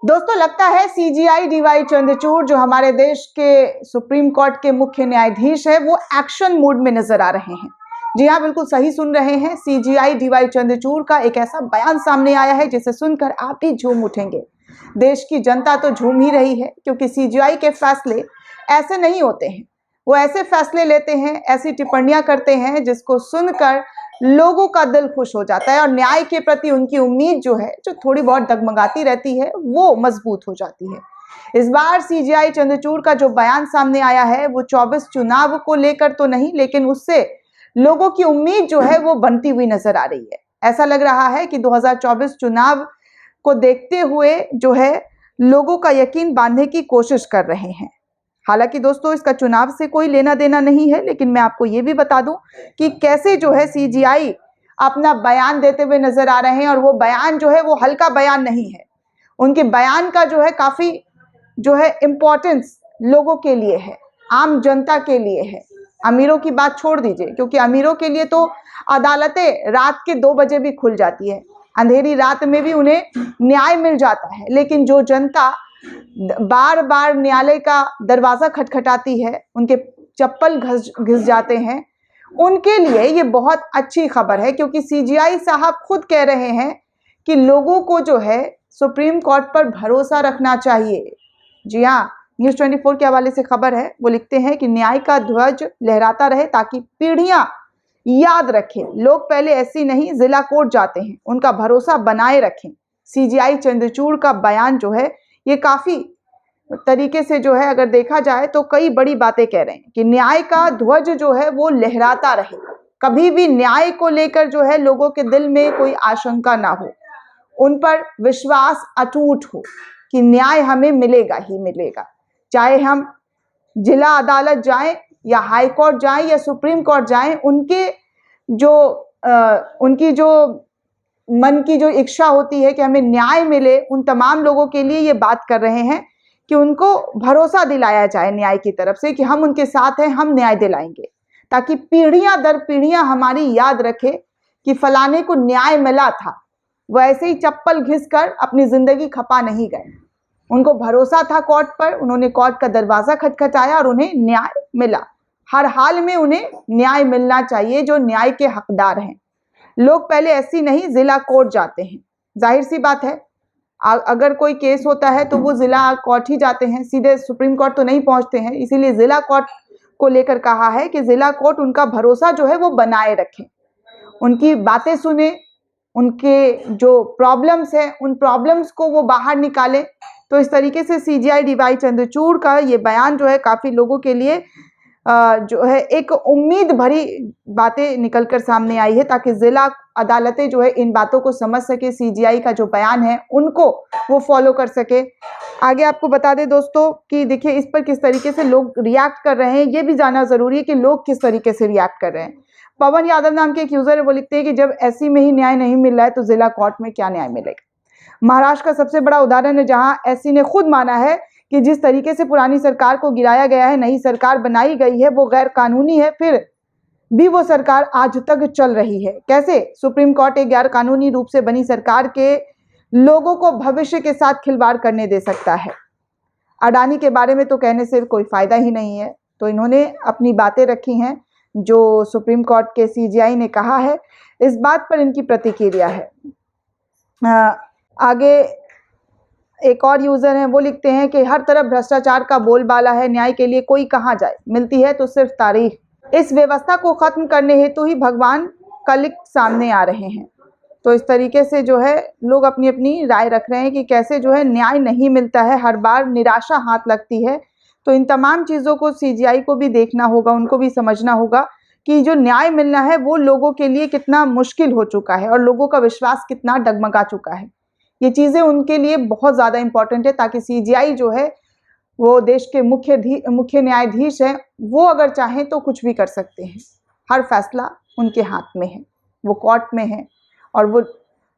दोस्तों, लगता है सीजीआई डीवाई चंद्रचूड़ जो हमारे देश के सुप्रीम कोर्ट के मुख्य न्यायाधीश है वो एक्शन मोड में नजर आ रहे हैं। जी हाँ, बिल्कुल सही सुन रहे हैं। सीजीआई डीवाई चंद्रचूड़ का एक ऐसा बयान सामने आया है जिसे सुनकर आप भी झूम उठेंगे। देश की जनता तो झूम ही रही है, क्योंकि सीजीआई के फैसले ऐसे नहीं होते हैं। वो ऐसे फैसले लेते हैं, ऐसी टिप्पणियां करते हैं जिसको सुनकर लोगों का दिल खुश हो जाता है और न्याय के प्रति उनकी उम्मीद जो है, जो थोड़ी बहुत डगमगाती रहती है, वो मजबूत हो जाती है। इस बार सीजीआई चंद्रचूड़ का जो बयान सामने आया है वो 24 चुनाव को लेकर तो नहीं, लेकिन उससे लोगों की उम्मीद जो है वो बनती हुई नजर आ रही है। ऐसा लग रहा है कि 2024 चुनाव को देखते हुए जो है लोगों का यकीन बांधने की कोशिश कर रहे हैं। हालांकि दोस्तों, इसका चुनाव से कोई लेना देना नहीं है, लेकिन मैं आपको ये भी बता दूं कि कैसे जो है सीजीआई अपना बयान देते हुए नजर आ रहे हैं। और वो बयान जो है वो हल्का बयान नहीं है। उनके बयान का जो है काफी जो है इम्पोर्टेंस लोगों के लिए है, आम जनता के लिए है। अमीरों की बात छोड़ दीजिए, क्योंकि अमीरों के लिए तो अदालतें रात के 2 बजे भी खुल जाती है, अंधेरी रात में भी उन्हें न्याय मिल जाता है। लेकिन जो जनता बार बार न्यायालय का दरवाजा खटखटाती है, उनके चप्पल घिस जाते हैं, उनके लिए ये बहुत अच्छी खबर है। क्योंकि सीजीआई साहब खुद कह रहे हैं कि लोगों को जो है सुप्रीम कोर्ट पर भरोसा रखना चाहिए। जी हाँ, न्यूज़ 24 के हवाले से खबर है। वो लिखते हैं कि न्याय का ध्वज लहराता रहे ताकि पीढ़ियां याद रखें। लोग पहले ऐसी नहीं जिला कोर्ट जाते हैं, उनका भरोसा बनाए रखें। सीजीआई चंद्रचूड़ का बयान जो है ये काफी तरीके से जो है अगर देखा जाए तो कई बड़ी बातें कह रहे हैं कि न्याय का ध्वज जो है वो लहराता रहे, कभी भी न्याय को लेकर जो है लोगों के दिल में कोई आशंका ना हो, उन पर विश्वास अटूट हो कि न्याय हमें मिलेगा ही मिलेगा। चाहे हम जिला अदालत जाएं या हाई कोर्ट जाएं या सुप्रीम कोर्ट जाएं, उनकी जो मन की जो इच्छा होती है कि हमें न्याय मिले, उन तमाम लोगों के लिए ये बात कर रहे हैं कि उनको भरोसा दिलाया जाए न्याय की तरफ से कि हम उनके साथ हैं, हम न्याय दिलाएंगे, ताकि पीढ़ियां दर पीढ़ियां हमारी याद रखे कि फलाने को न्याय मिला था। वो ऐसे ही चप्पल घिसकर अपनी जिंदगी खपा नहीं गए। उनको भरोसा था कोर्ट पर, उन्होंने कोर्ट का दरवाजा खटखटाया और उन्हें न्याय मिला। हर हाल में उन्हें न्याय मिलना चाहिए जो न्याय के हकदार हैं। लोग पहले ऐसी नहीं जिला कोर्ट जाते हैं। जाहिर सी बात है, अगर कोई केस होता है तो वो जिला कोर्ट ही जाते हैं, सीधे सुप्रीम कोर्ट तो नहीं पहुंचते हैं। इसीलिए जिला कोर्ट को लेकर कहा है कि जिला कोर्ट उनका भरोसा जो है वो बनाए रखें, उनकी बातें सुने, उनके जो प्रॉब्लम्स हैं उन प्रॉब्लम्स को वो बाहर निकालें। तो इस तरीके से सीजीआई डीवाई चंद्रचूड़ का ये बयान जो है काफी लोगों के लिए जो है एक उम्मीद भरी बातें निकलकर सामने आई है, ताकि जिला अदालतें जो है इन बातों को समझ सके, सीजीआई का जो बयान है उनको वो फॉलो कर सके। आगे आपको बता दें दोस्तों कि देखिए इस पर किस तरीके से लोग रिएक्ट कर रहे हैं, ये भी जानना जरूरी है कि लोग किस तरीके से रिएक्ट कर रहे हैं। पवन यादव नाम के एक यूजर है, वो लिखते हैं कि जब ऐसी में ही न्याय नहीं मिल रहा है तो जिला कोर्ट में क्या न्याय मिलेगा। महाराष्ट्र का सबसे बड़ा उदाहरण है, जहां एससी ने खुद माना है कि जिस तरीके से पुरानी सरकार को गिराया गया है, नई सरकार बनाई गई है वो गैर कानूनी है, फिर भी वो सरकार आज तक चल रही है। कैसे सुप्रीम कोर्ट एक गैर कानूनी रूप से बनी सरकार के लोगों को भविष्य के साथ खिलवाड़ करने दे सकता है। अडानी के बारे में तो कहने से कोई फायदा ही नहीं है। तो इन्होंने अपनी बातें रखी हैं जो सुप्रीम कोर्ट के सीजीआई ने कहा है, इस बात पर इनकी प्रतिक्रिया है। आगे एक और यूजर हैं, वो लिखते हैं कि हर तरफ भ्रष्टाचार का बोलबाला है, न्याय के लिए कोई कहाँ जाए, मिलती है तो सिर्फ तारीख। इस व्यवस्था को खत्म करने हेतु ही भगवान कलिक सामने आ रहे हैं। तो इस तरीके से जो है लोग अपनी अपनी राय रख रहे हैं कि कैसे जो है न्याय नहीं मिलता है, हर बार निराशा हाथ लगती है। तो इन तमाम चीज़ों को सीजीआई को भी देखना होगा, उनको भी समझना होगा कि जो न्याय मिलना है वो लोगों के लिए कितना मुश्किल हो चुका है और लोगों का विश्वास कितना डगमगा चुका है। ये चीज़ें उनके लिए बहुत ज़्यादा इंपॉर्टेंट है, ताकि सीजीआई जो है वो देश के मुख्य न्यायाधीश हैं, वो अगर चाहें तो कुछ भी कर सकते हैं। हर फैसला उनके हाथ में है, वो कोर्ट में है और वो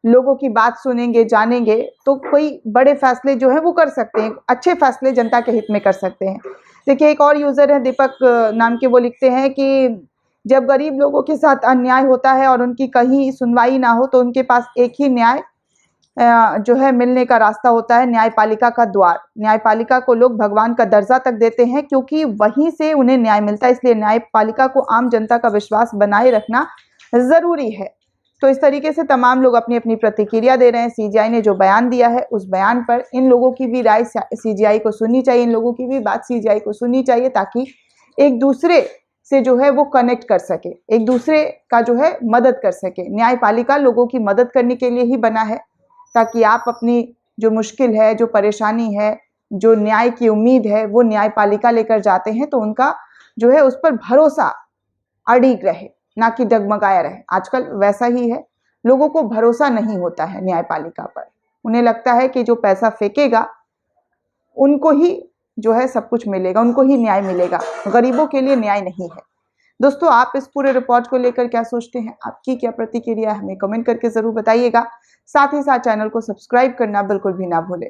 लोगों की बात सुनेंगे, जानेंगे तो कोई बड़े फैसले जो है वो कर सकते हैं, अच्छे फैसले जनता के हित में कर सकते हैं। देखिए एक और यूज़र है दीपक नाम के, वो लिखते हैं कि जब गरीब लोगों के साथ अन्याय होता है और उनकी कहीं सुनवाई ना हो तो उनके पास एक ही न्याय जो है मिलने का रास्ता होता है न्यायपालिका का द्वार। न्यायपालिका को लोग भगवान का दर्जा तक देते हैं क्योंकि वहीं से उन्हें न्याय मिलता है, इसलिए न्यायपालिका को आम जनता का विश्वास बनाए रखना जरूरी है। तो इस तरीके से तमाम लोग अपनी अपनी प्रतिक्रिया दे रहे हैं। सीजीआई ने जो बयान दिया है उस बयान पर इन लोगों की भी राय सीजीआई को सुननी चाहिए, इन लोगों की भी बात सीजीआई को सुननी चाहिए, ताकि एक दूसरे से जो है वो कनेक्ट कर सके, एक दूसरे का जो है मदद कर सके। न्यायपालिका लोगों की मदद करने के लिए ही बना है, ताकि आप अपनी जो मुश्किल है, जो परेशानी है, जो न्याय की उम्मीद है, वो न्यायपालिका लेकर जाते हैं तो उनका जो है उस पर भरोसा अड़िग रहे, ना कि डगमगाया रहे। आजकल वैसा ही है, लोगों को भरोसा नहीं होता है न्यायपालिका पर। उन्हें लगता है कि जो पैसा फेंकेगा उनको ही जो है सब कुछ मिलेगा, उनको ही न्याय मिलेगा, गरीबों के लिए न्याय नहीं है। दोस्तों, आप इस पूरे रिपोर्ट को लेकर क्या सोचते हैं? आपकी क्या प्रतिक्रिया है? हमें कमेंट करके जरूर बताइएगा। साथ ही साथ चैनल को सब्सक्राइब करना बिल्कुल भी ना भूलें।